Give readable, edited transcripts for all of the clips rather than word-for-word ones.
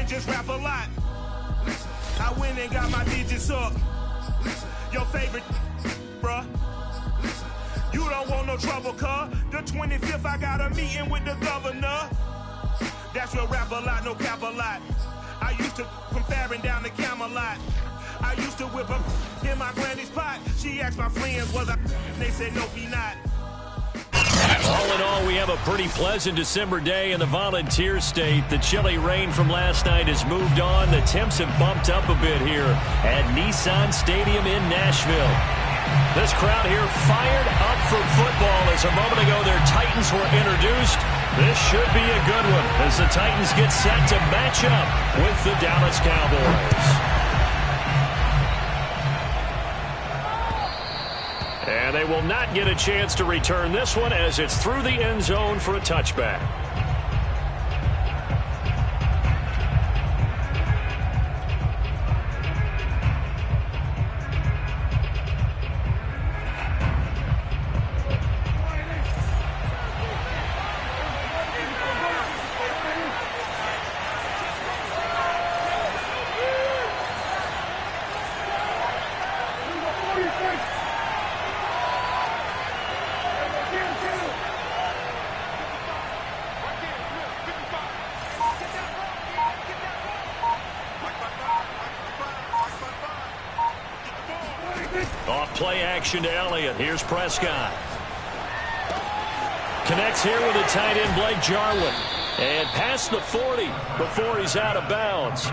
just rap a lot. I went and got my digits up. Your favorite, bruh. You don't want no trouble, cuz. The 25th, I got a meeting with the governor. That's what rap a lot, no cap a lot. I used to from Farron down to Camelot. I used to whip up in my granny's pot. She asked my friends, was I? They said, no, be not. All in all, we have a pretty pleasant December day in the Volunteer State. The chilly rain from last night has moved on. The temps have bumped up a bit here at Nissan Stadium in Nashville. This crowd here fired up for football as a moment ago their Titans were introduced. This should be a good one as the Titans get set to match up with the Dallas Cowboys. And they will not get a chance to return this one as it's through the end zone for a touchback. Off play action to Elliott. Here's Prescott. Connects here with a tight end, Blake Jarwin. And past the 40 before he's out of bounds.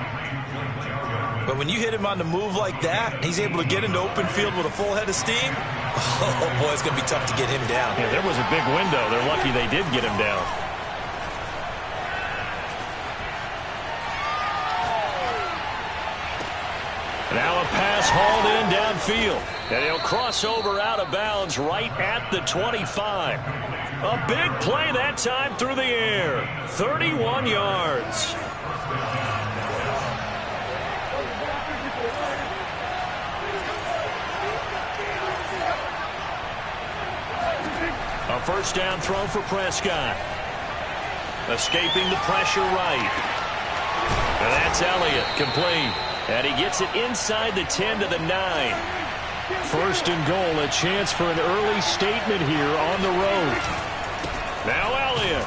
But when you hit him on the move like that, he's able to get into open field with a full head of steam. Oh, boy, it's going to be tough to get him down. Yeah, there was a big window. They're lucky they did get him down. Now a pass hauled in downfield. And he'll cross over out of bounds right at the 25. A big play that time through the air. 31 yards. A first down throw for Prescott. Escaping the pressure right. And that's Elliott, complete. And he gets it inside the 10 to the 9. First and goal, a chance for an early statement here on the road. Now Elliott.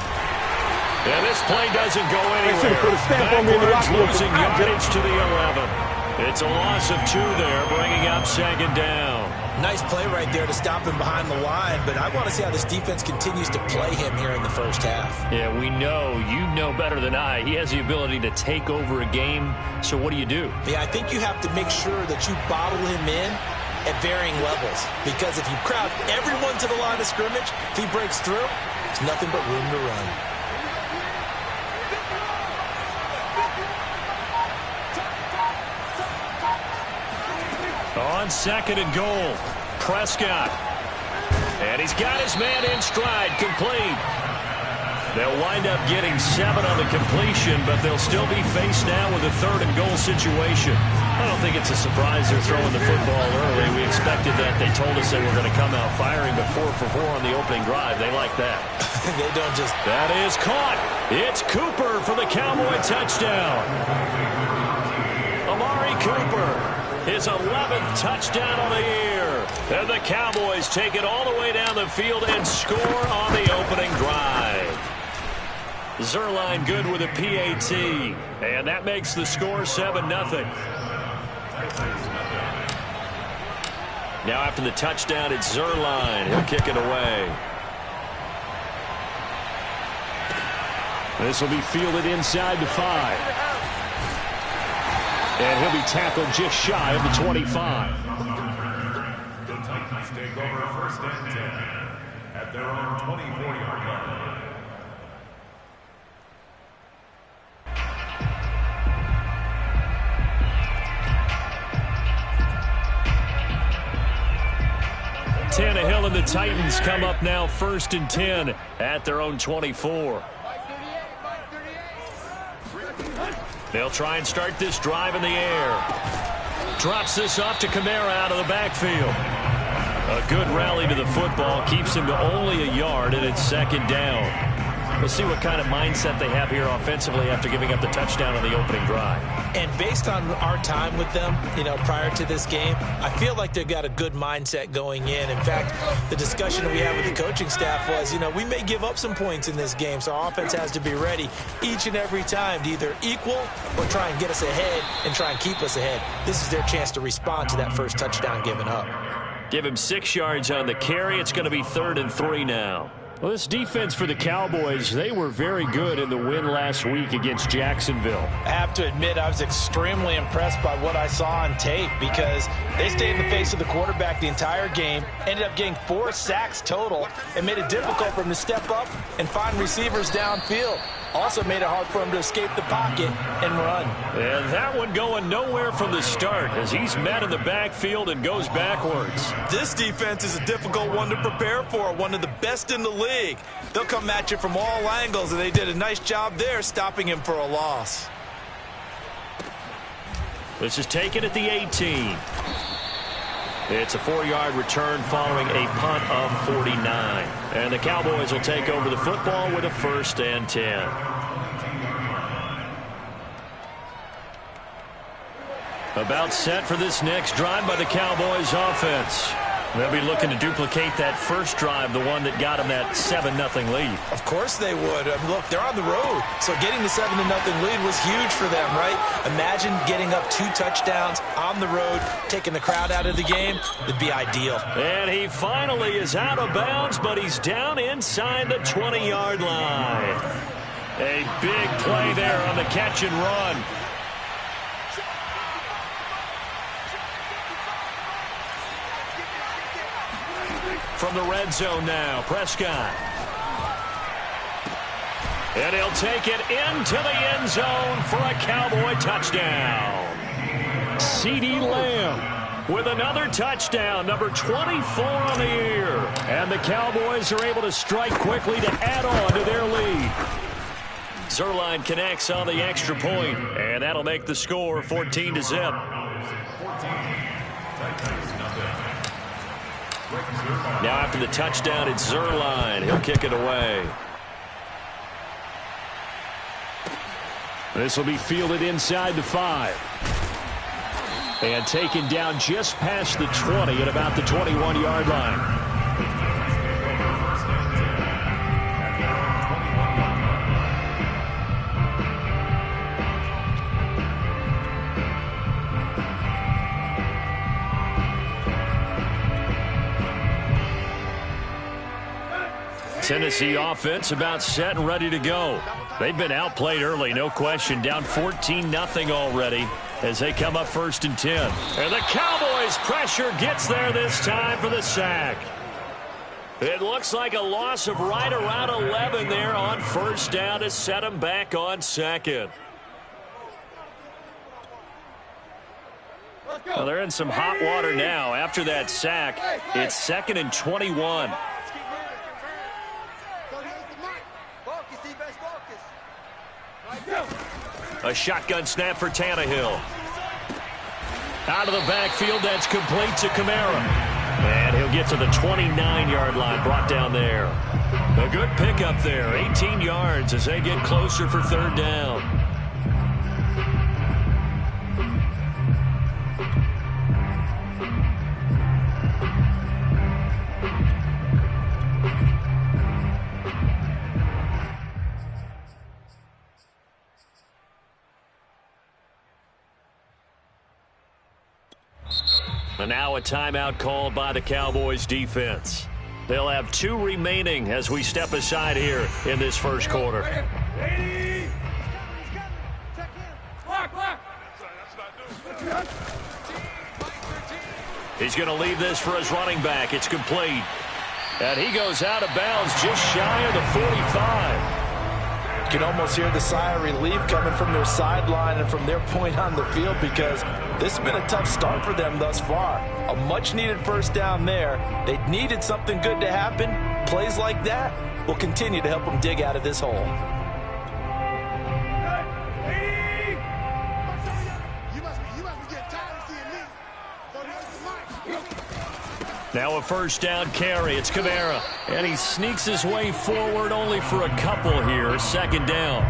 And this play doesn't go anywhere. Backwards, losing yardage to the 11. It's a loss of 2 there, bringing up second down. Nice play right there to stop him behind the line, but I want to see how this defense continues to play him here in the first half. Yeah, we know. You know better than I. He has the ability to take over a game, so what do you do? Yeah, I think you have to make sure that you bottle him in at varying levels, because if you crowd everyone to the line of scrimmage, if he breaks through, there's nothing but room to run. On second and goal, Prescott. And he's got his man in stride, complete. They'll wind up getting 7 on the completion, but they'll still be faced now with a third and goal situation. I don't think it's a surprise they're throwing the football early. We expected that. They told us they were going to come out firing, but 4 for 4 on the opening drive. They like that. They don't just... That is caught. It's Cooper for the Cowboy touchdown. Amari Cooper. His 11th touchdown on the year. And the Cowboys take it all the way down the field and score on the opening drive. Zerline good with a PAT. And that makes the score 7-0. Now after the touchdown, it's Zerline. He'll kick it away. This will be fielded inside the 5. And he'll be tackled just shy of the 25. The Titans take over first and 10 at their own 24-yard line. Tannehill and the Titans come up now first and 10 at their own 24. They'll try and start this drive in the air. Drops this off to Kamara out of the backfield. A good rally to the football keeps him to only a yard, and it's second down. We'll see what kind of mindset they have here offensively after giving up the touchdown on the opening drive. And based on our time with them, prior to this game, I feel like they've got a good mindset going in. In fact, the discussion that we had with the coaching staff was, we may give up some points in this game, so our offense has to be ready each and every time to either equal or try and get us ahead and try and keep us ahead. This is their chance to respond to that first touchdown given up. Give him 6 yards on the carry. It's going to be 3rd and 3 now. Well, this defense for the Cowboys, they were very good in the win last week against Jacksonville. I have to admit, I was extremely impressed by what I saw on tape because they stayed in the face of the quarterback the entire game, ended up getting 4 sacks total, and made it difficult for him to step up and find receivers downfield. Also made it hard for him to escape the pocket and run. And that one going nowhere from the start as he's met in the backfield and goes backwards. This defense is a difficult one to prepare for, one of the best in the league. They'll come at you from all angles, and they did a nice job there stopping him for a loss. This is taken at the 18. It's a 4-yard return following a punt of 49. And the Cowboys will take over the football with a 1st and 10. About set for this next drive by the Cowboys offense. They'll be looking to duplicate that first drive, the one that got them that 7-0 lead. Of course they would. Look, they're on the road, so getting the 7-0 lead was huge for them, right? Imagine getting up 2 touchdowns on the road, taking the crowd out of the game. It'd be ideal. And he finally is out of bounds, but he's down inside the 20-yard line. A big play there on the catch and run. From the red zone now, Prescott. And he'll take it into the end zone for a Cowboy touchdown. CeeDee Lamb with another touchdown, number 24 on the year. And the Cowboys are able to strike quickly to add on to their lead. Zuerlein connects on the extra point, and that'll make the score 14-0. Now after the touchdown, it's Zuerlein. He'll kick it away. This will be fielded inside the 5. And taken down just past the 20 at about the 21-yard line. Tennessee offense about set and ready to go. They've been outplayed early, no question. Down 14-0 already as they come up 1st and 10. And the Cowboys' pressure gets there this time for the sack. It looks like a loss of right around 11 there on 1st down to set them back on 2nd. Well, they're in some hot water now. After that sack, it's 2nd and 21. A shotgun snap for Tannehill. Out of the backfield, that's complete to Kamara. And he'll get to the 29-yard line, brought down there. A good pickup there, 18 yards as they get closer for 3rd down. And now a timeout called by the Cowboys defense. They'll have 2 remaining as we step aside here in this first quarter. He's going to leave this for his running back. It's complete. And he goes out of bounds just shy of the 45. You can almost hear the sigh of relief coming from their sideline and from their point on the field because this has been a tough start for them thus far. A much-needed 1st down there. They needed something good to happen. Plays like that will continue to help them dig out of this hole. Now a first down carry. It's Kamara. And he sneaks his way forward only for a couple here. Second down.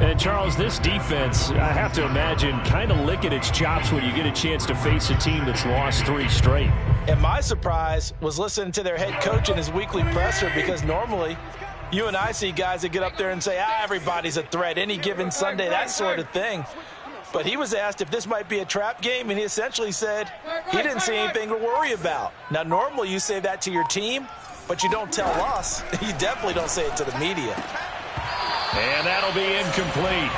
And, Charles, this defense, I have to imagine, kind of licking its chops when you get a chance to face a team that's lost 3 straight. And my surprise was listening to their head coach in his weekly presser, because normally you and I see guys that get up there and say, everybody's a threat, any given Sunday, that sort of thing. But he was asked if this might be a trap game, and he essentially said he didn't see anything to worry about. Now, normally you say that to your team, but you don't tell us. You definitely don't say it to the media. And that'll be incomplete.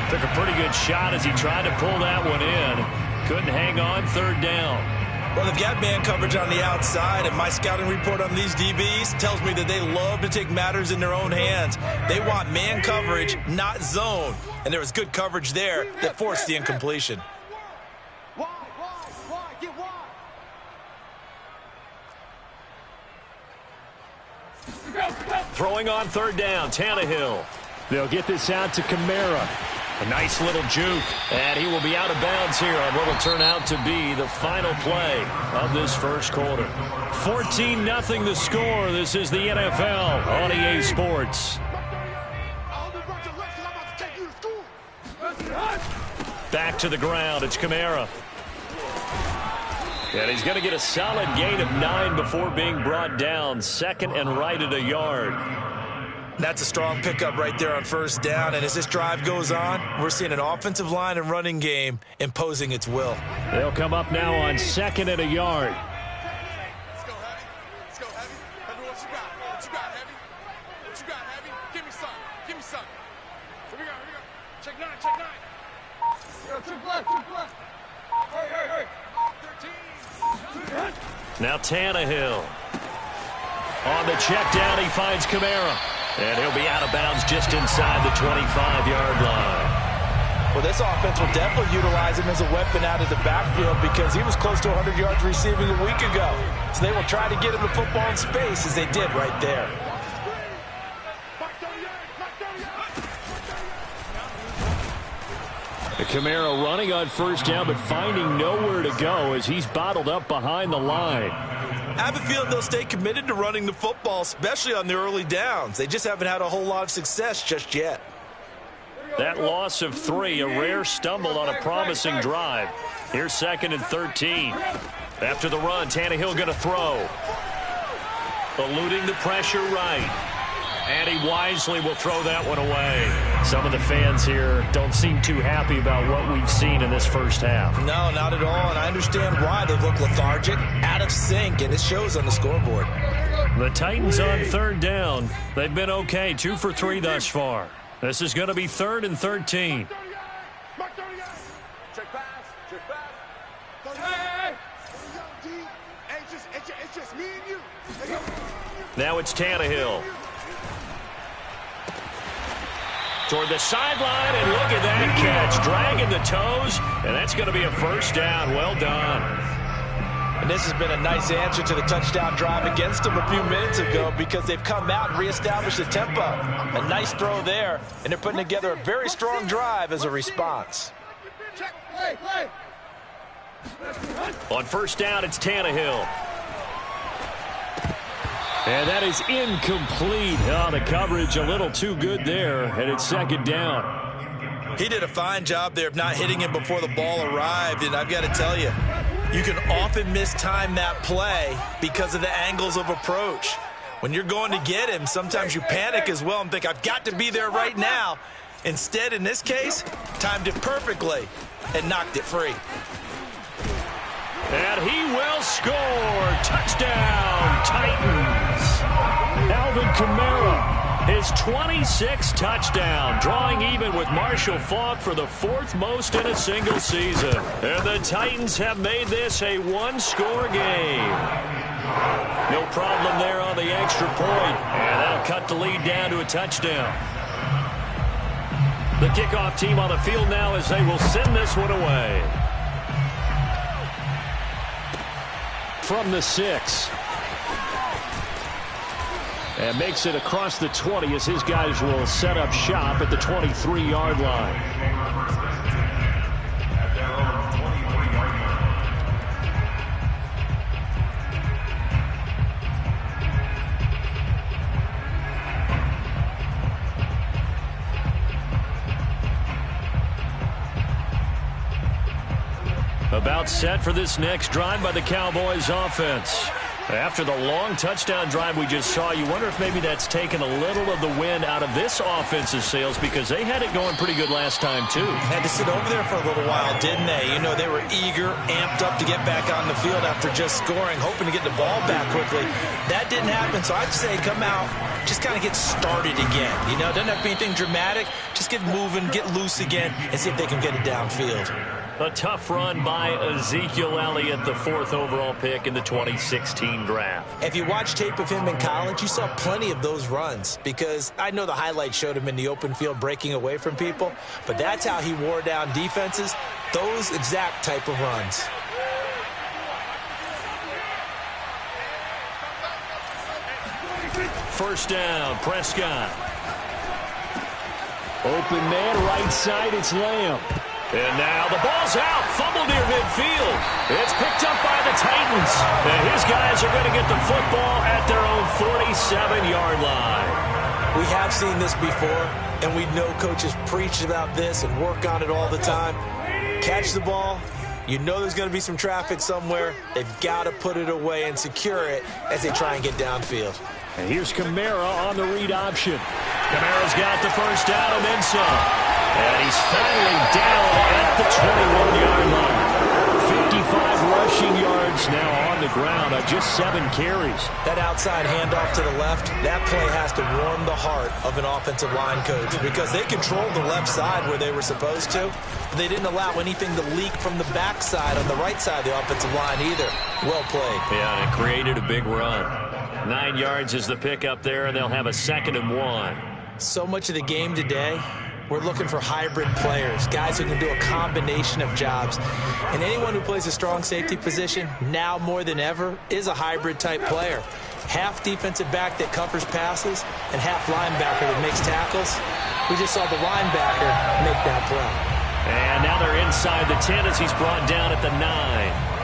Took a pretty good shot as he tried to pull that one in. Couldn't hang on. Third down. Well, they've got man coverage on the outside, and my scouting report on these DBs tells me that they love to take matters in their own hands. They want man coverage, not zone. And there was good coverage there that forced the incompletion. Throwing on third down, Tannehill. They'll get this out to Kamara. A nice little juke, and he will be out of bounds here on what will turn out to be the final play of this first quarter. 14-0 the score. This is the NFL on EA Sports. Back to the ground. It's Kamara. And he's going to get a solid gain of 9 before being brought down. Second and right at a yard. That's a strong pickup right there on first down. And as this drive goes on, we're seeing an offensive line and running game imposing its will. They'll come up now on second and a yard. Let's go, Heavy. Let's go, Heavy. Heavy, what you got? What you got, Heavy? What you got, Heavy? Give me some. Give me some. Here we go. Here we go. Check 9. Check 9. Yo, check left. Check left. Hey. 13. Now Tannehill. On the check down, he finds Kamara. And he'll be out of bounds just inside the 25-yard line. Well, this offense will definitely utilize him as a weapon out of the backfield, because he was close to 100 yards receiving a week ago. So they will try to get him the football in space, as they did right there. The Kamara running on first down, but finding nowhere to go as he's bottled up behind the line. I have a feeling they'll stay committed to running the football, especially on the early downs. They just haven't had a whole lot of success just yet. That loss of 3, a rare stumble on a promising drive. Here's second and 13. After the run, Tannehill going to throw. Eluding the pressure right. And he wisely will throw that one away. Some of the fans here don't seem too happy about what we've seen in this first half. No, not at all, and I understand why. They look lethargic, out of sync, and it shows on the scoreboard. The Titans on third down. They've been okay, 2 for 3 thus far. This is going to be third and 13. Check pass. Check pass. Hey. It's just me and you. Now it's Tannehill. Toward the sideline, and look at that catch. Dragging the toes, and that's going to be a first down. Well done. And this has been a nice answer to the touchdown drive against them a few minutes ago, because they've come out and reestablished the tempo. A nice throw there, and they're putting together a very strong drive as a response. On first down, it's Tannehill. And that is incomplete. Oh, the coverage a little too good there, and it's second down. He did a fine job there of not hitting him before the ball arrived, and I've got to tell you, you can often mistime that play because of the angles of approach. When you're going to get him, sometimes you panic as well and think, I've got to be there right now. Instead, in this case, timed it perfectly and knocked it free. And he will score. Touchdown, Titans. Alvin Kamara, his 26th touchdown, drawing even with Marshall Faulk for the 4th most in a single season. And the Titans have made this a one-score game. No problem there on the extra point. And that'll cut the lead down to a touchdown. The kickoff team on the field now as they will send this one away. From the 6. And makes it across the 20 as his guys will set up shop at the 23-yard line. About set for this next drive by the Cowboys offense. After the long touchdown drive we just saw, you wonder if maybe that's taken a little of the wind out of this offense's sails because they had it going pretty good last time, too. Had to sit over there for a little while, didn't they? You know, they were eager, amped up to get back on the field after just scoring, hoping to get the ball back quickly. That didn't happen, so I'd say come out, just kind of get started again. You know, doesn't have to be anything dramatic. Just get moving, get loose again, and see if they can get it downfield. A tough run by Ezekiel Elliott, the 4th overall pick in the 2016 draft. If you watch tape of him in college, you saw plenty of those runs because I know the highlights showed him in the open field breaking away from people, but that's how he wore down defenses, those exact type of runs. First down, Prescott. Open man, right side, it's Lamb. And now the ball's out, fumble near midfield. It's picked up by the Titans. And his guys are going to get the football at their own 47-yard line. We have seen this before, and we know coaches preach about this and work on it all the time. Catch the ball. You know there's going to be some traffic somewhere. They've got to put it away and secure it as they try and get downfield. And here's Kamara on the read option. Kamara's got the first down and then some. And he's finally down at the 21-yard line. 55 rushing yards now on the ground on just 7 carries. That outside handoff to the left, that play has to warm the heart of an offensive line coach because they controlled the left side where they were supposed to. But they didn't allow anything to leak from the backside on the right side of the offensive line either. Well played. Yeah, and it created a big run. 9 yards is the pickup there, and they'll have a 2nd and 1. So much of the game today, we're looking for hybrid players, guys who can do a combination of jobs. And anyone who plays a strong safety position, now more than ever, is a hybrid type player. Half defensive back that covers passes and half linebacker that makes tackles. We just saw the linebacker make that play. And now they're inside the 10 as he's brought down at the 9.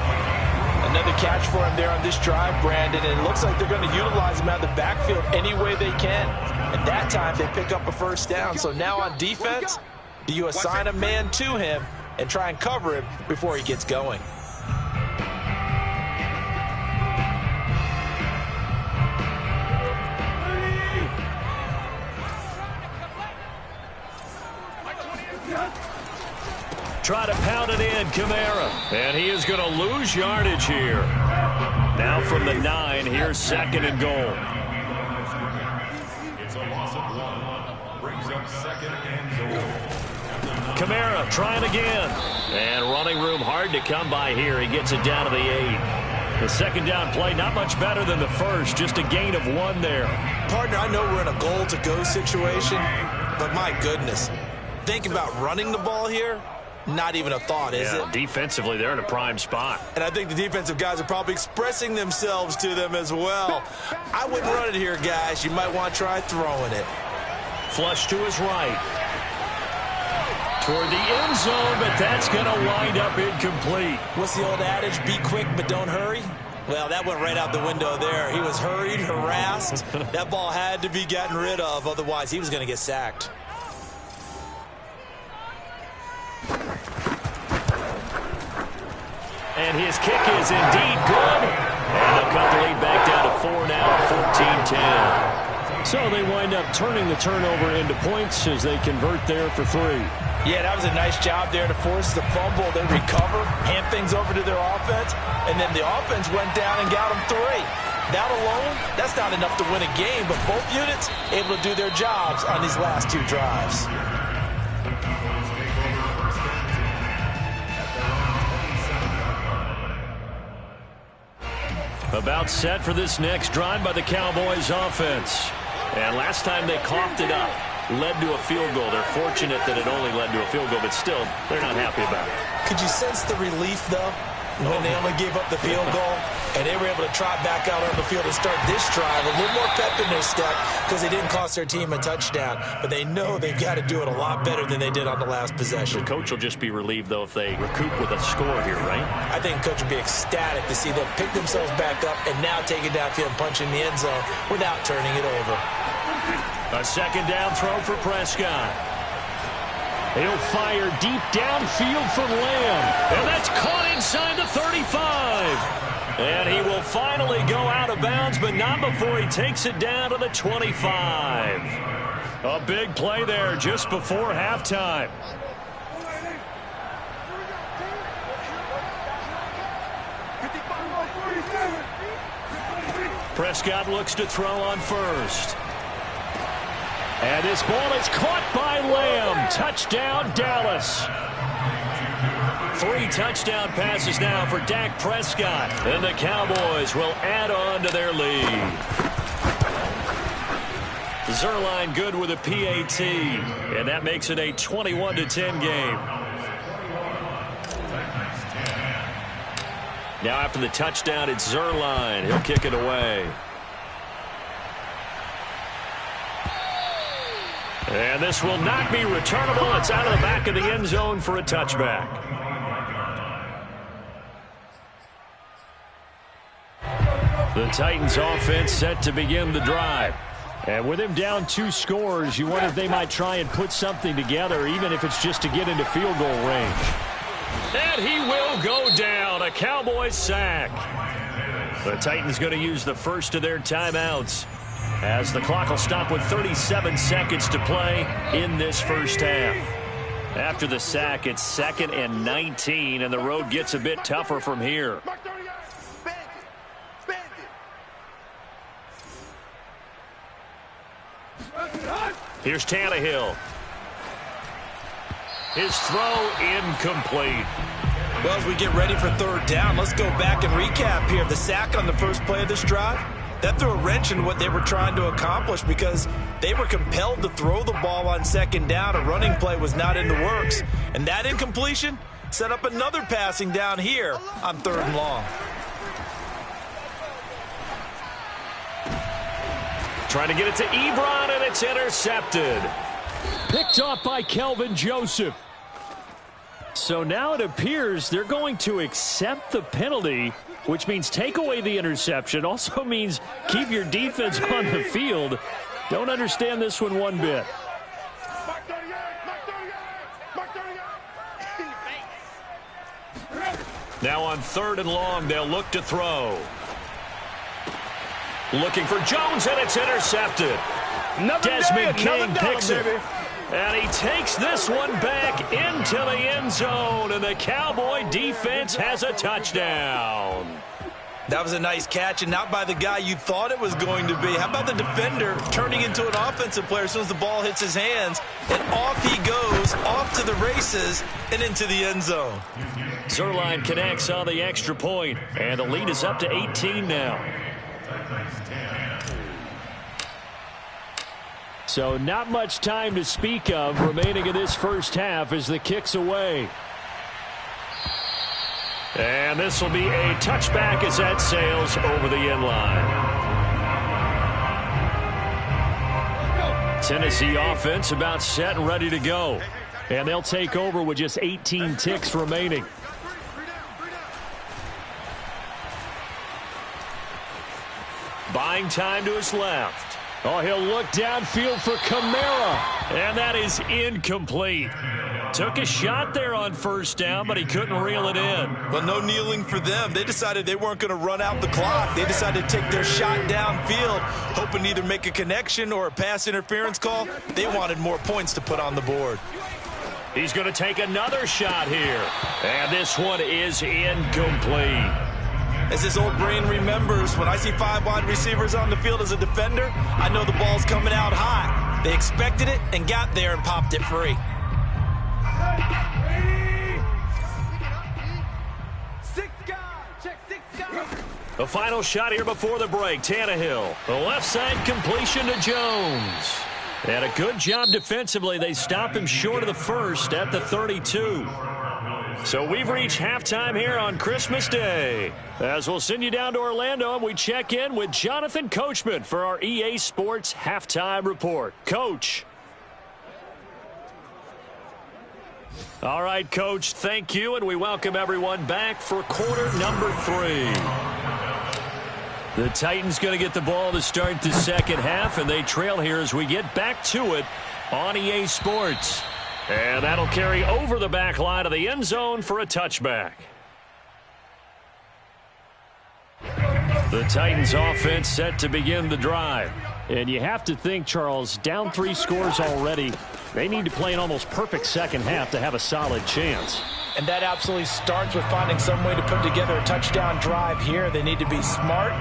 Another catch for him there on this drive, Brandon, and it looks like they're going to utilize him out of the backfield any way they can. And that time they pick up a first down. So now on defense, do you assign a man to him and try and cover him before he gets going? Try to pound it in, Kamara. And he is going to lose yardage here. Now from the 9, here's 2nd and goal. It's a loss of 1. Brings up 2nd and goal. Kamara trying again. And running room hard to come by here. He gets it down to the 8. The 2nd down play, not much better than the first. Just a gain of 1 there. Partner, I know we're in a goal-to-go situation, but my goodness. Think about running the ball here. Not even a thought, is it? Defensively, they're in a prime spot. And I think the defensive guys are probably expressing themselves to them as well. I wouldn't run it here, guys. You might want to try throwing it. Flush to his right. Toward the end zone, but that's going to wind up incomplete. What's the old adage? Be quick, but don't hurry? Well, that went right out the window there. He was hurried, harassed. That ball had to be gotten rid of. Otherwise, he was going to get sacked. And his kick is indeed good. And they'll cut the lead back down to 4 now, 14-10. So they wind up turning the turnover into points as they convert there for 3. Yeah, that was a nice job there to force the fumble. They recover, hand things over to their offense, and then the offense went down and got them 3. That alone, that's not enough to win a game, but both units able to do their jobs on these last 2 drives. About set for this next drive by the Cowboys offense. And last time they coughed it up, led to a field goal. They're fortunate that it only led to a field goal, but still, they're not happy about it. Could you sense the relief, though, when they only gave up the field goal and they were able to trot back out on the field and start this drive? A little more pep in their step because they didn't cost their team a touchdown, but they know they've got to do it a lot better than they did on the last possession. The coach will just be relieved, though, if they recoup with a score here, right? I think the coach will be ecstatic to see them pick themselves back up and now take it downfield and punch in the end zone without turning it over. A 2nd down throw for Prescott. He'll fire deep downfield for Lamb. And that's caught inside the 35. And he will finally go out of bounds, but not before he takes it down to the 25. A big play there just before halftime. Prescott looks to throw on first. And this ball is caught by Lamb. Touchdown, Dallas. 3 touchdown passes now for Dak Prescott. And the Cowboys will add on to their lead. Zerline good with a PAT. And that makes it a 21-10 game. Now after the touchdown, it's Zerline. He'll kick it away. And this will not be returnable. It's out of the back of the end zone for a touchback. The Titans offense set to begin the drive. And with him down 2 scores, you wonder if they might try and put something together, even if it's just to get into field goal range. And he will go down. A Cowboys sack. The Titans going to use the first of their timeouts, as the clock will stop with 37 seconds to play in this first half. After the sack, it's 2nd and 19, and the road gets a bit tougher from here. Here's Tannehill. His throw incomplete. Well, as we get ready for 3rd down, let's go back and recap here. The sack on the first play of this drive, that threw a wrench in what they were trying to accomplish because they were compelled to throw the ball on 2nd down. A running play was not in the works. And that incompletion set up another passing down here on 3rd and long. Trying to get it to Ebron, and it's intercepted. Picked off by Kelvin Joseph. So now it appears they're going to accept the penalty, which means take away the interception. Also means keep your defense on the field. Don't understand this one bit. Now on 3rd and long, they'll look to throw. Looking for Jones, and it's intercepted. Desmond King picks it. And he takes this one back into the end zone, and the Cowboy defense has a touchdown. That was a nice catch, and not by the guy you thought it was going to be. How about the defender turning into an offensive player as soon as the ball hits his hands, and off he goes, off to the races, and into the end zone. Zerline connects on the extra point, and the lead is up to 18 now. So not much time to speak of remaining in this first half as the kick's away. And this will be a touchback as that sails over the end line. Tennessee offense about set and ready to go. And they'll take over with just 18 ticks remaining. Buying time to his left. Oh, he'll look downfield for Kamara. And that is incomplete. Took a shot there on 1st down, but he couldn't reel it in. Well, no kneeling for them. They decided they weren't going to run out the clock. They decided to take their shot downfield, hoping to either make a connection or a pass interference call. They wanted more points to put on the board. He's going to take another shot here. And this one is incomplete. As his old brain remembers, when I see 5 wide receivers on the field as a defender, I know the ball's coming out hot. They expected it and got there and popped it free. The final shot here before the break. Tannehill. The left side completion to Jones. And a good job defensively. They stop him short of the first at the 32. So we've reached halftime here on Christmas Day. As we'll send you down to Orlando, and we check in with Jonathan Coachman for our EA Sports Halftime Report. Coach. All right, Coach, thank you, and we welcome everyone back for quarter number 3. The Titans going to get the ball to start the second half, and they trail here as we get back to it on EA Sports. And that'll carry over the back line of the end zone for a touchback. The Titans offense set to begin the drive. And you have to think, Charles, down 3 scores already. They need to play an almost perfect second half to have a solid chance. And that absolutely starts with finding some way to put together a touchdown drive here. They need to be smart,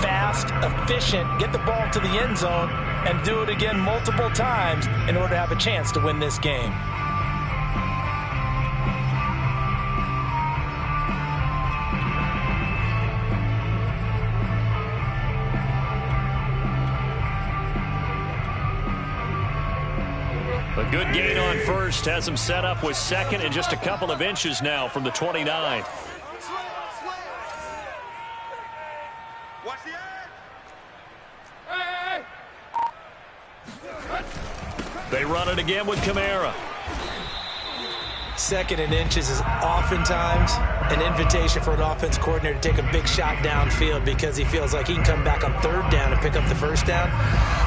fast, efficient, get the ball to the end zone, and do it again multiple times in order to have a chance to win this game. A good gain on first has him set up with second and just a couple of inches now from the 29. They run it again with Kamara. Second and inches is oftentimes an invitation for an offense coordinator to take a big shot downfield because he feels like he can come back on 3rd down and pick up the 1st down.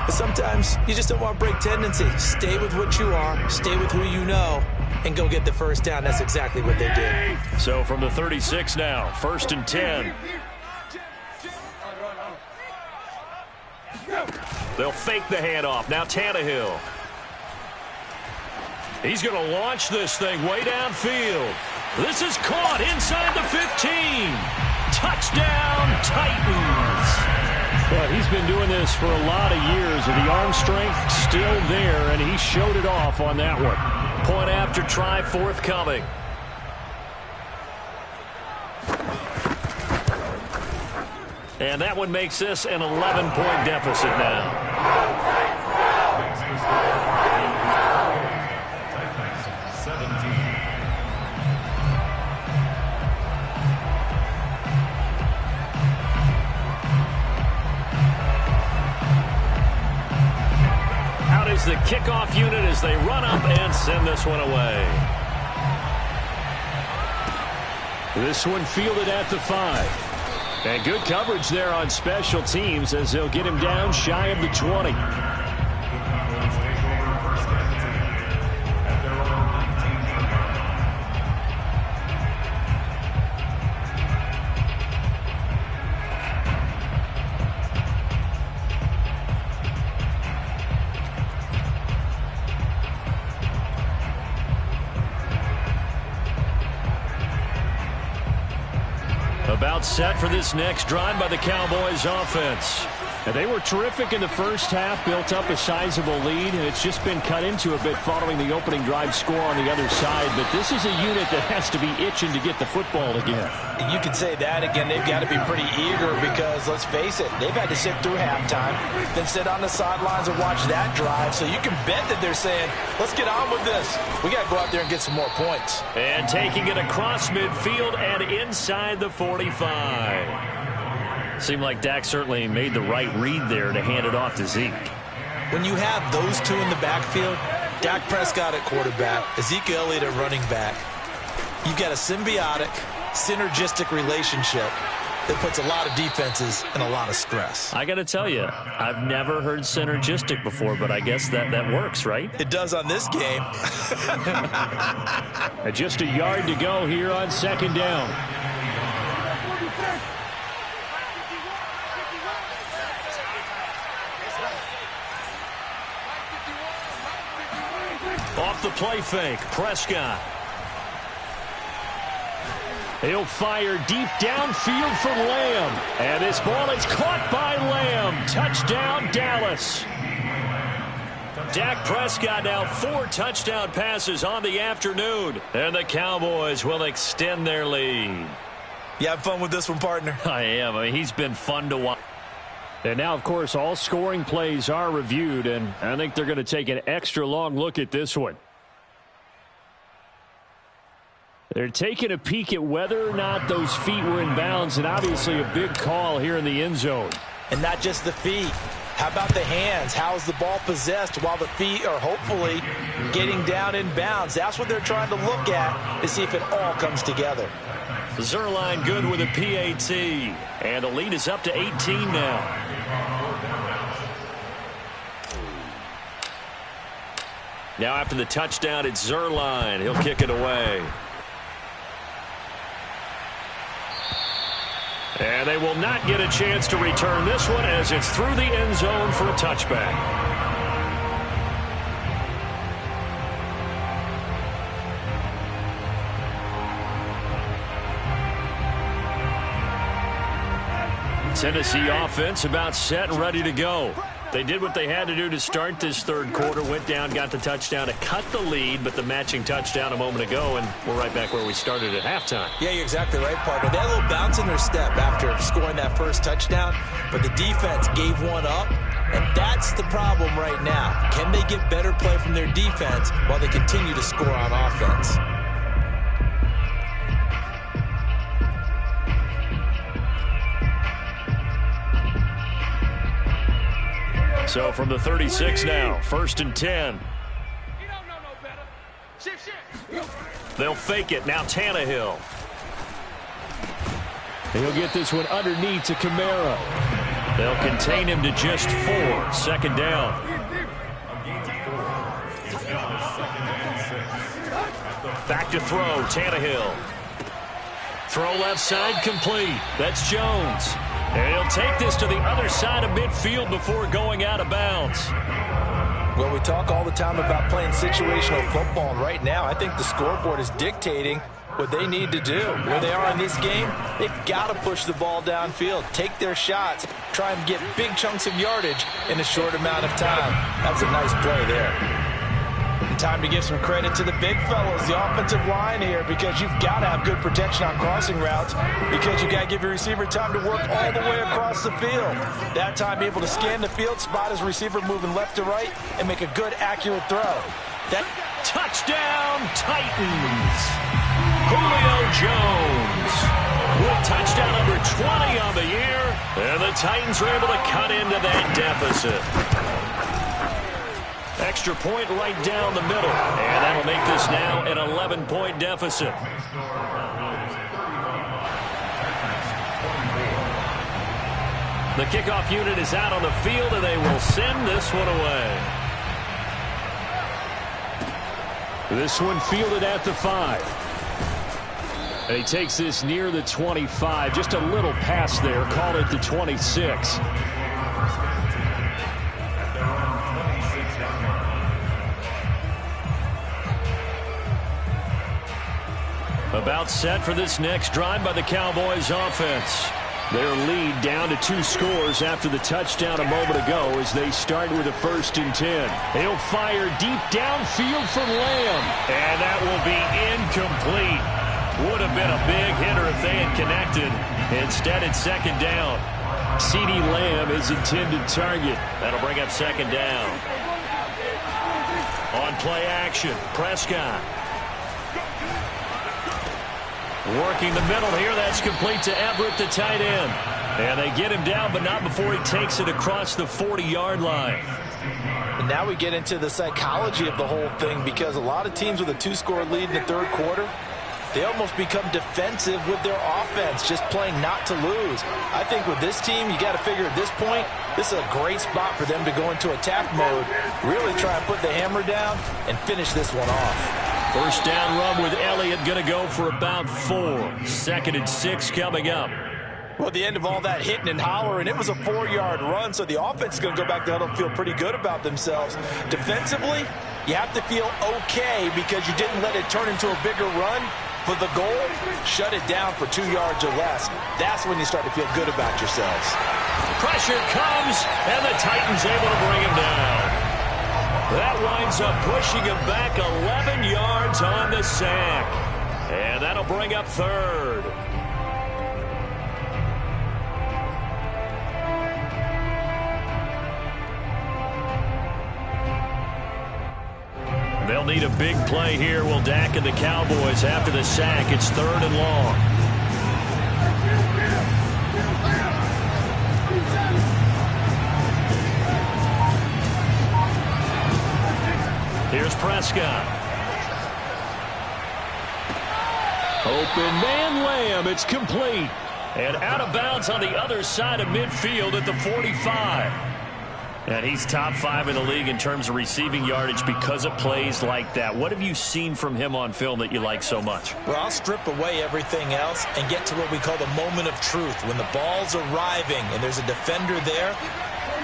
But sometimes you just don't want to break tendency. Stay with what you are, stay with who you know, and go get the 1st down. That's exactly what they did. So from the 36 now, 1st and 10. They'll fake the handoff. Now Tannehill. He's going to launch this thing way downfield. This is caught inside the 15. Touchdown, Titans. Well, he's been doing this for a lot of years, and the arm strength still there, and he showed it off on that one. Point after try forthcoming. And that one makes this an 11-point deficit now. The kickoff unit as they run up and send this one away. This one fielded at the 5. And good coverage there on special teams as they'll get him down shy of the 20. About set for this next drive by the Cowboys offense. And they were terrific in the first half, built up a sizable lead, and it's just been cut into a bit following the opening drive score on the other side. But this is a unit that has to be itching to get the football again. You could say that again. They've got to be pretty eager because, let's face it, they've had to sit through halftime, then sit on the sidelines and watch that drive. So you can bet that they're saying, let's get on with this. We got to go out there and get some more points. And taking it across midfield and inside the 45. Seemed like Dak certainly made the right read there to hand it off to Zeke. When you have those two in the backfield, Dak Prescott at quarterback, Ezekiel Elliott at running back, you've got a symbiotic, synergistic relationship that puts a lot of defenses in a lot of stress. I got to tell you, I've never heard synergistic before, but I guess that works, right? It does on this game. Just a yard to go here on 2nd down. Off the play fake, Prescott. He'll fire deep downfield for Lamb. And this ball is caught by Lamb. Touchdown, Dallas. Dak Prescott now 4 touchdown passes on the afternoon. And the Cowboys will extend their lead. You have fun with this one, partner? I am. I mean, he's been fun to watch. And now, of course, all scoring plays are reviewed, and I think they're going to take an extra long look at this one. They're taking a peek at whether or not those feet were in bounds, and obviously a big call here in the end zone. And not just the feet. How about the hands? How is the ball possessed while the feet are hopefully getting down in bounds? That's what they're trying to look at to see if it all comes together. Zerline good with a PAT. And the lead is up to 18 now. Now after the touchdown, it's Zerline. He'll kick it away. And they will not get a chance to return this one as it's through the end zone for a touchback. Tennessee offense about set and ready to go. They did what they had to do to start this third quarter, went down, got the touchdown to cut the lead, but the matching touchdown a moment ago, and we're right back where we started at halftime. Yeah, you're exactly right, partner. They had a little bounce in their step after scoring that first touchdown, but the defense gave one up, and that's the problem right now. Can they get better play from their defense while they continue to score on offense? So from the 36 now, 1st and 10. You don't know no better. Shift. They'll fake it. Now Tannehill. He'll get this one underneath to Kamara. They'll contain him to just 4. 2nd down. Back to throw. Tannehill. Throw left side complete. That's Jones. And he'll take this to the other side of midfield before going out of bounds. Well, we talk all the time about playing situational football, and right now I think the scoreboard is dictating what they need to do. Where they are in this game, they've got to push the ball downfield, take their shots, try and get big chunks of yardage in a short amount of time. That's a nice play there. Time to give some credit to the big fellas, the offensive line here, because you've got to have good protection on crossing routes, because you got to give your receiver time to work all the way across the field. That time able to scan the field, spot his receiver moving left to right, and make a good, accurate throw. That touchdown, Titans. Julio Jones with touchdown number 20 on the year, and the Titans are able to cut into that deficit. Extra point right down the middle, and that'll make this now an 11-point deficit. The kickoff unit is out on the field, and they will send this one away. This one fielded at the 5. And he takes this near the 25. Just a little pass there. Call it the 26. About set for this next drive by the Cowboys offense. Their lead down to 2 scores after the touchdown a moment ago as they start with a 1st and 10. He'll fire deep downfield for Lamb. And that will be incomplete. Would have been a big hitter if they had connected. Instead, it's 2nd down. CeeDee Lamb is intended target. That'll bring up 2nd down. On play action, Prescott. Working the middle here. That's complete to Everett, the tight end. And they get him down, but not before he takes it across the 40-yard line. And now we get into the psychology of the whole thing, because a lot of teams with a 2-score lead in the third quarter, they almost become defensive with their offense, just playing not to lose. I think with this team, you got to figure at this point, this is a great spot for them to go into attack mode, really try and put the hammer down and finish this one off. 1st down run with Elliott going to go for about 4. 2nd and 6 coming up. Well, at the end of all that hitting and hollering, it was a 4-yard run, so the offense is going to go back to huddle and feel pretty good about themselves. Defensively, you have to feel okay because you didn't let it turn into a bigger run. But the goal, shut it down for 2 yards or less. That's when you start to feel good about yourselves. Pressure comes, and the Titans able to bring him down. That winds up pushing him back 11 yards on the sack. And that'll bring up 3rd. They'll need a big play here. Will Dak and the Cowboys after the sack. It's 3rd and long. Here's Prescott. Open man Lamb. It's complete. And out of bounds on the other side of midfield at the 45. And he's top 5 in the league in terms of receiving yardage because of plays like that. What have you seen from him on film that you like so much? Well, I'll strip away everything else and get to what we call the moment of truth. When the ball's arriving and there's a defender there,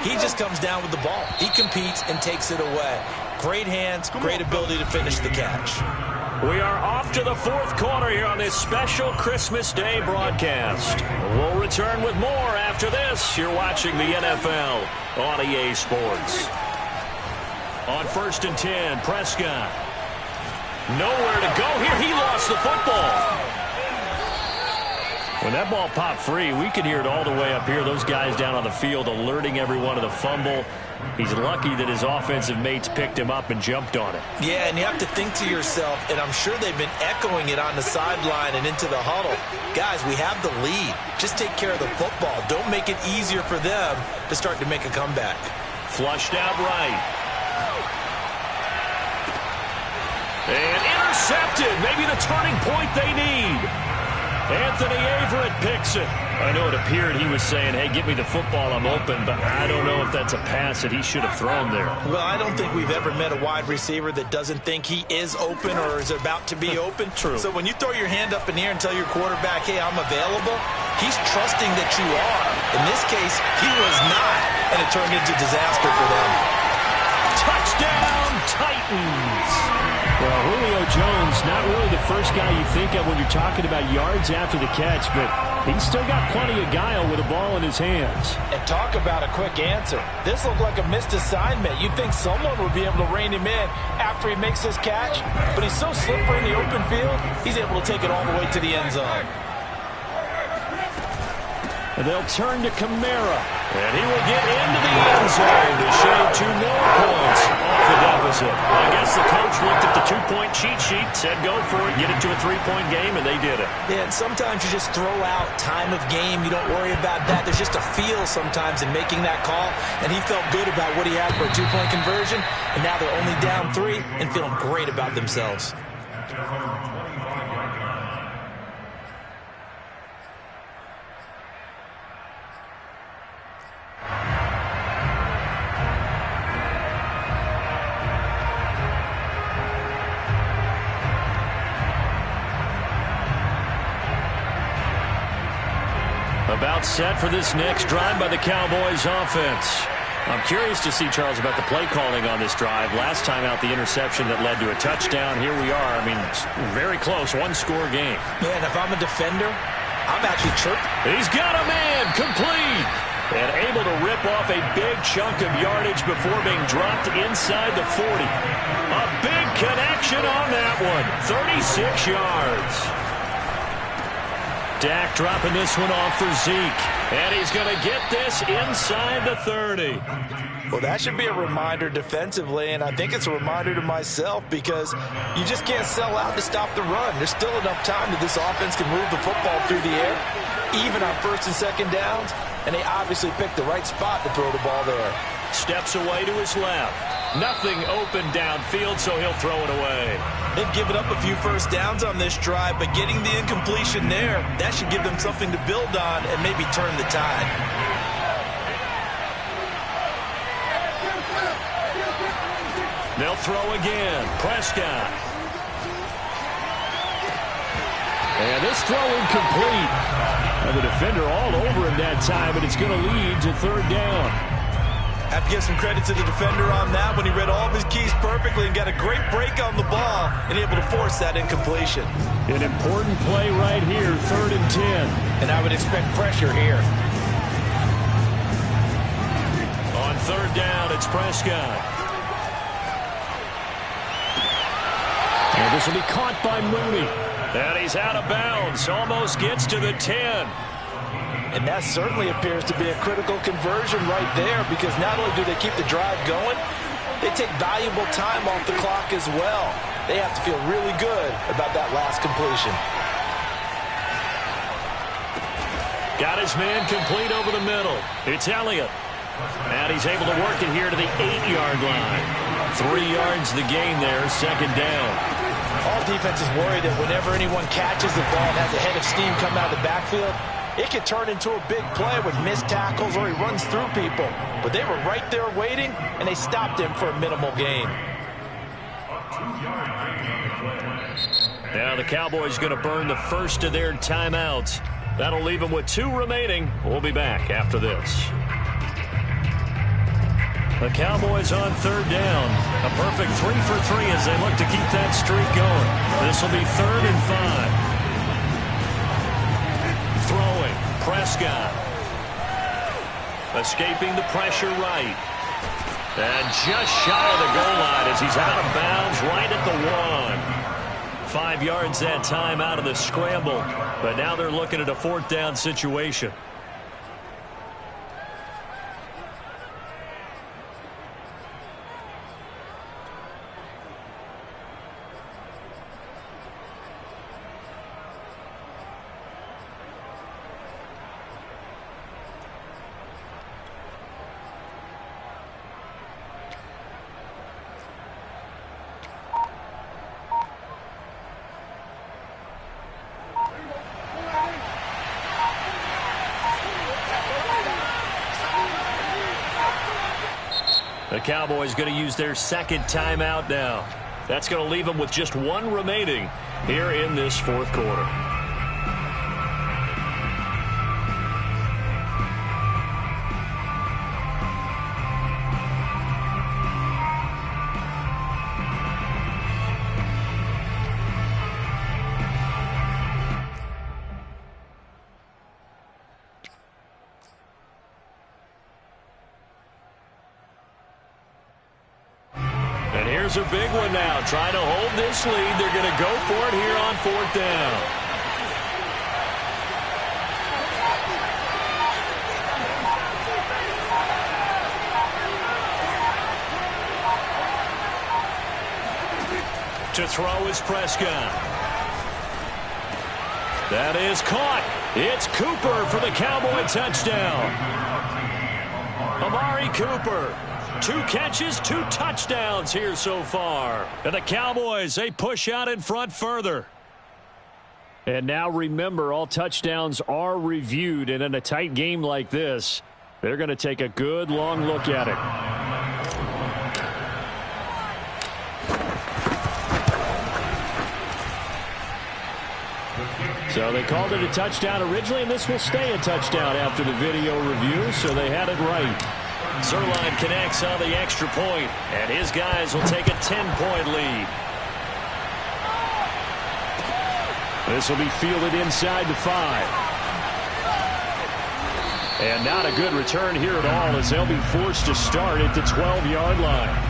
he just comes down with the ball. He competes and takes it away. Great hands, great ability to finish the catch. We are off to the 4th quarter here on this special Christmas Day broadcast. We'll return with more after this. You're watching the NFL on EA Sports. On 1st and 10, Prescott. Nowhere to go here. He lost the football. When that ball popped free, we could hear it all the way up here. Those guys down on the field alerting everyone of the fumble. He's lucky that his offensive mates picked him up and jumped on it. Yeah, and you have to think to yourself, and I'm sure they've been echoing it on the sideline and into the huddle. Guys, we have the lead. Just take care of the football. Don't make it easier for them to start to make a comeback. Flushed out right. And intercepted. Maybe the turning point they need. Anthony Averett picks it. I know it appeared he was saying, hey, give me the football, I'm open, but I don't know if that's a pass that he should have thrown there. Well, I don't think we've ever met a wide receiver that doesn't think he is open or is about to be open. True. So when you throw your hand up in the air and tell your quarterback, hey, I'm available, he's trusting that you are. In this case, he was not, and it turned into disaster for them. Touchdown, Titans! Well, Julio Jones, not really the first guy you think of when you're talking about yards after the catch, but he's still got plenty of guile with a ball in his hands. And talk about a quick answer. This looked like a missed assignment. You'd think someone would be able to rein him in after he makes this catch, but he's so slippery in the open field, he's able to take it all the way to the end zone. And they'll turn to Kamara. And he will get into the end zone to shave 2 more points off the deficit. I guess the coach looked at the 2-point cheat sheet, said go for it, get it to a 3-point game, and they did it. Yeah, and sometimes you just throw out time of game. You don't worry about that. There's just a feel sometimes in making that call, and he felt good about what he had for a 2-point conversion, and now they're only down 3 and feeling great about themselves. About set for this next drive by the Cowboys offense. I'm curious to see, Charles, about the play calling on this drive. Last time out, the interception that led to a touchdown. Here we are. I mean, very close, 1-score game. Yeah, and if I'm a defender, I'm actually chirping. He's got a man, complete. And able to rip off a big chunk of yardage before being dropped inside the 40. A big connection on that one. 36 yards. Dak dropping this one off for Zeke. And he's going to get this inside the 30. Well, that should be a reminder defensively, and I think it's a reminder to myself because you just can't sell out to stop the run. There's still enough time that this offense can move the football through the air, even on 1st and 2nd downs, and they obviously picked the right spot to throw the ball there. Steps away to his left. Nothing open downfield, so he'll throw it away. They've given up a few first downs on this drive, but getting the incompletion there, that should give them something to build on and maybe turn the tide. They'll throw again. Prescott. And this throw incomplete. And the defender all over him that time, and it's going to lead to 3rd down. Have to give some credit to the defender on that when he read all of his keys perfectly and got a great break on the ball and able to force that incompletion. An important play right here, 3rd and 10. And I would expect pressure here. On 3rd down, it's Prescott. And this will be caught by Mooney. And he's out of bounds, almost gets to the 10. And that certainly appears to be a critical conversion right there because not only do they keep the drive going, they take valuable time off the clock as well. They have to feel really good about that last completion. Got his man complete over the middle. It's Elliott. And he's able to work it here to the 8-yard line. 3 yards the gain there, 2nd down. All defenses worry that whenever anyone catches the ball and has a head of steam come out of the backfield, it could turn into a big play with missed tackles or he runs through people. But they were right there waiting, and they stopped him for a minimal gain. Now the Cowboys going to burn the first of their timeouts. That'll leave them with 2 remaining. We'll be back after this. The Cowboys on 3rd down. A perfect 3 for 3 as they look to keep that streak going. This will be 3rd and 5. Throwing. Prescott. Escaping the pressure right. And just shy of the goal line as he's out of bounds right at the 1. 5 yards that time out of the scramble. But now they're looking at a 4th down situation. The Cowboys going to use their 2nd timeout now. That's going to leave them with just 1 remaining here in this 4th quarter. Here's a big one now. Trying to hold this lead. They're going to go for it here on 4th down. To throw is Prescott. That is caught. It's Cooper for the Cowboy touchdown. Amari Cooper. 2 catches, 2 touchdowns here so far. And the Cowboys, they push out in front further. And now remember, all touchdowns are reviewed. And in a tight game like this, they're going to take a good long look at it. So they called it a touchdown originally, and this will stay a touchdown after the video review, so they had it right. Zerline connects on the extra point, and his guys will take a 10-point lead. This will be fielded inside the 5. And not a good return here at all as they'll be forced to start at the 12-yard line.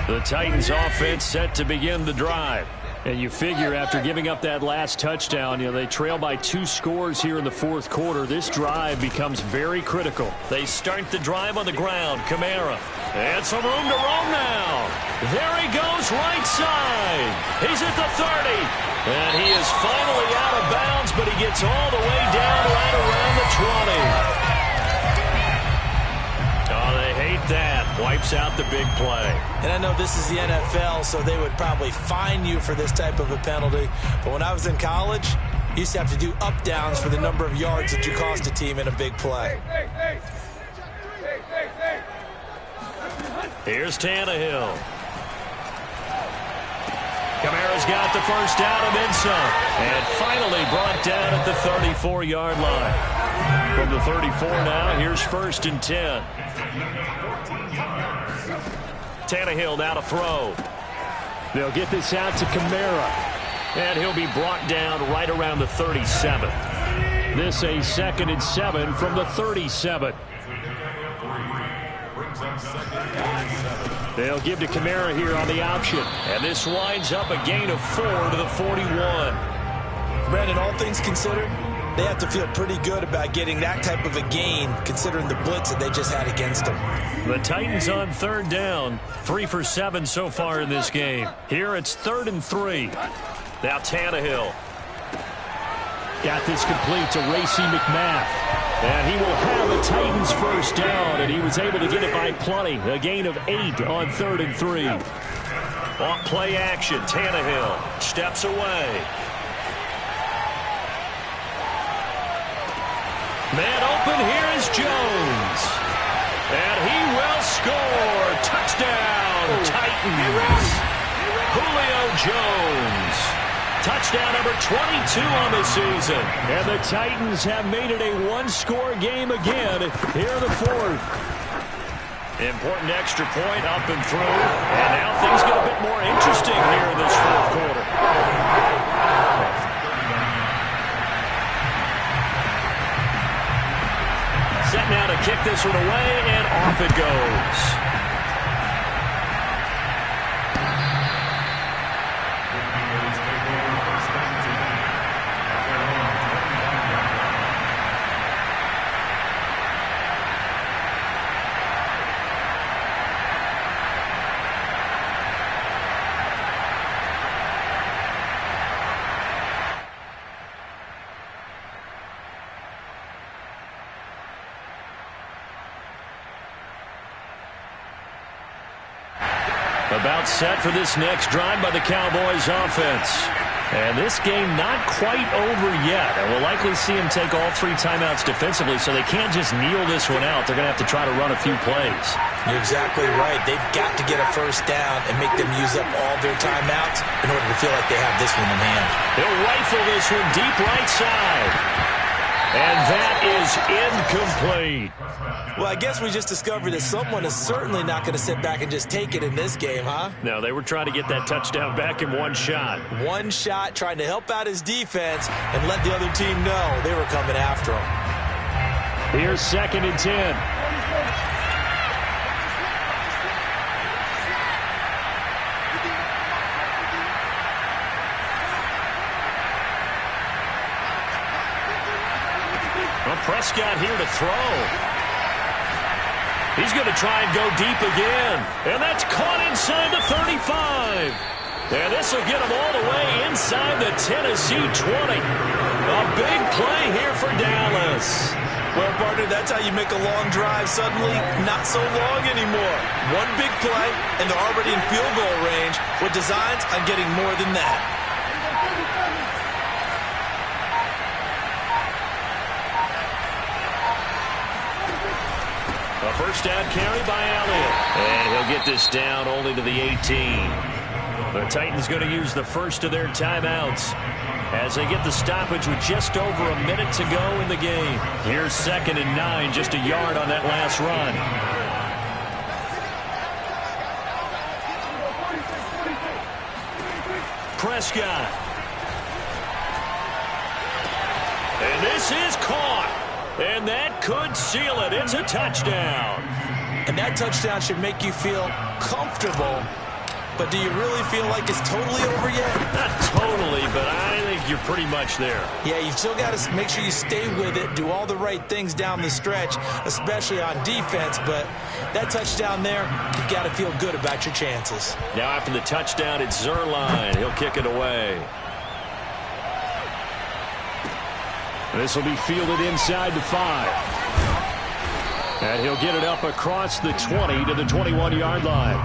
The Titans offense set to begin the drive. And you figure after giving up that last touchdown, they trail by 2 scores here in the 4th quarter. This drive becomes very critical. They start the drive on the ground. Kamara. And some room to roam now. There he goes right side. He's at the 30. And he is finally out of bounds, but he gets all the way down right around the 20. Oh, they hate that. Wipes out the big play. And I know this is the NFL, so they would probably fine you for this type of a penalty. But when I was in college, you used to have to do up-downs for the number of yards that you cost a team in a big play. Here's Tannehill. Kamara's got the first down and then some. And finally brought down at the 34-yard line. From the 34 now, here's 1st and 10. Tannehill now to throw. They'll get this out to Kamara. And he'll be brought down right around the 37. This a 2nd and 7 from the 37. They'll give to Kamara here on the option. And this winds up a gain of 4 to the 41. Brandon, all things considered, They have to feel pretty good about getting that type of a gain, considering the blitz that they just had against them. The Titans on third down, 3 for 7 so far in this game. Here it's 3rd and 3. Now Tannehill. Got this complete to Racey McMath. And he will have a Titans first down, and he was able to get it by plenty. A gain of 8 on 3rd and 3. Off play action, Tannehill steps away. Man open, here is Jones. And he will score. Touchdown, Titans. Julio Jones. Touchdown number 22 on the season. And the Titans have made it a one-score game again here in the 4th. Important extra point up and through. And now things get a bit more interesting here in this 4th quarter. Set now to kick this one away, and off it goes. About set for this next drive by the Cowboys offense. And this game not quite over yet. And we'll likely see him take all 3 timeouts defensively, so they can't just kneel this one out. They're going to have to try to run a few plays. You're exactly right. They've got to get a first down and make them use up all their timeouts in order to feel like they have this one in hand. He'll rifle this one deep right side. And that is incomplete. Well, I guess we just discovered that someone is certainly not going to sit back and just take it in this game, huh? No, they were trying to get that touchdown back in one shot. One shot, trying to help out his defense and let the other team know they were coming after him. Here's 2nd and 10. Prescott here to throw. He's going to try and go deep again. And that's caught inside the 35. And this will get him all the way inside the Tennessee 20. A big play here for Dallas. Well, partner, that's how you make a long drive suddenly not so long anymore. One big play, and they're already in field goal range with designs on getting more than that. A first down carry by Elliott. And he'll get this down only to the 18. The Titans going to use the first of their timeouts as they get the stoppage with just over a minute to go in the game. Here's 2nd and 9, just a yard on that last run. Prescott. And this is caught. And that could seal it. It's a touchdown. And that touchdown should make you feel comfortable. But do you really feel like it's totally over yet? Not totally, but I think you're pretty much there. Yeah, you've still got to make sure you stay with it, do all the right things down the stretch, especially on defense. But that touchdown there, you've got to feel good about your chances. Now after the touchdown, it's Zerline. He'll kick it away. This will be fielded inside the 5. And he'll get it up across the 20 to the 21-yard line.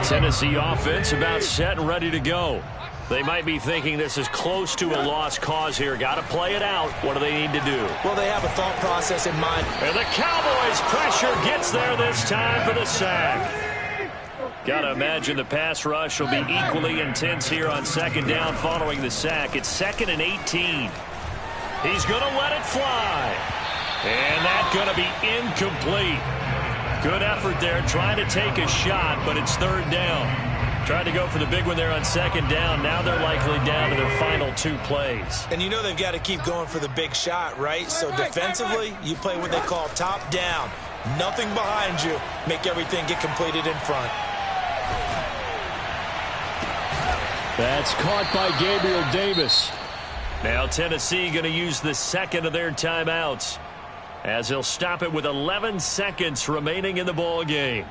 Tennessee offense about set and ready to go. They might be thinking this is close to a lost cause here. Got to play it out. What do they need to do? Well, they have a thought process in mind. And the Cowboys pressure gets there this time for the sack. Got to imagine the pass rush will be equally intense here on 2nd down following the sack. It's 2nd and 18. He's going to let it fly. And that's going to be incomplete. Good effort there trying to take a shot, but it's 3rd down. Tried to go for the big one there on 2nd down. Now they're likely down to their final 2 plays. And you know they've got to keep going for the big shot, right? So defensively, you play what they call top down. Nothing behind you. Make everything get completed in front. That's caught by Gabriel Davis. Now Tennessee going to use the second of their timeouts, as they'll stop it with 11 seconds remaining in the ball game.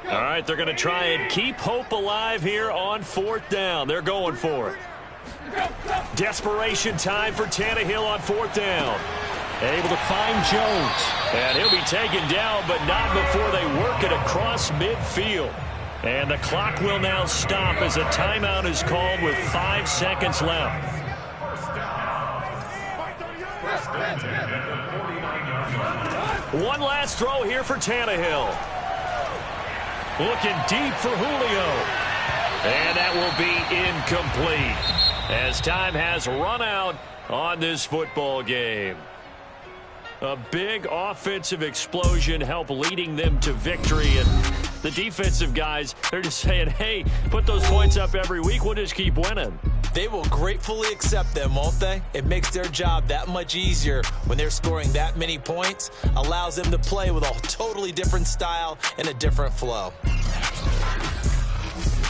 All right, they're going to try and keep hope alive here on 4th down. They're going for it. Desperation time for Tannehill on 4th down. Able to find Jones. And he'll be taken down, but not before they work it across midfield. And the clock will now stop as a timeout is called with 5 seconds left. One last throw here for Tannehill. Looking deep for Julio. And that will be incomplete, as time has run out on this football game. A big offensive explosion helped leading them to victory. And the defensive guys, they're just saying, hey, put those points up every week. We'll just keep winning. They will gratefully accept them, won't they? It makes their job that much easier when they're scoring that many points. Allows them to play with a totally different style and a different flow.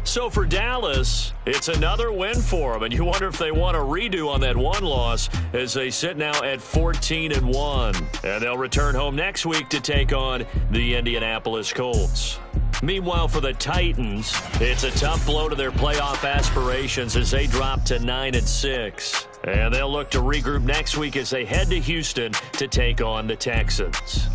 So for Dallas, it's another win for them, and you wonder if they want a redo on that one loss as they sit now at 14-1. And they'll return home next week to take on the Indianapolis Colts. Meanwhile, for the Titans, it's a tough blow to their playoff aspirations as they drop to 9-6. And they'll look to regroup next week as they head to Houston to take on the Texans.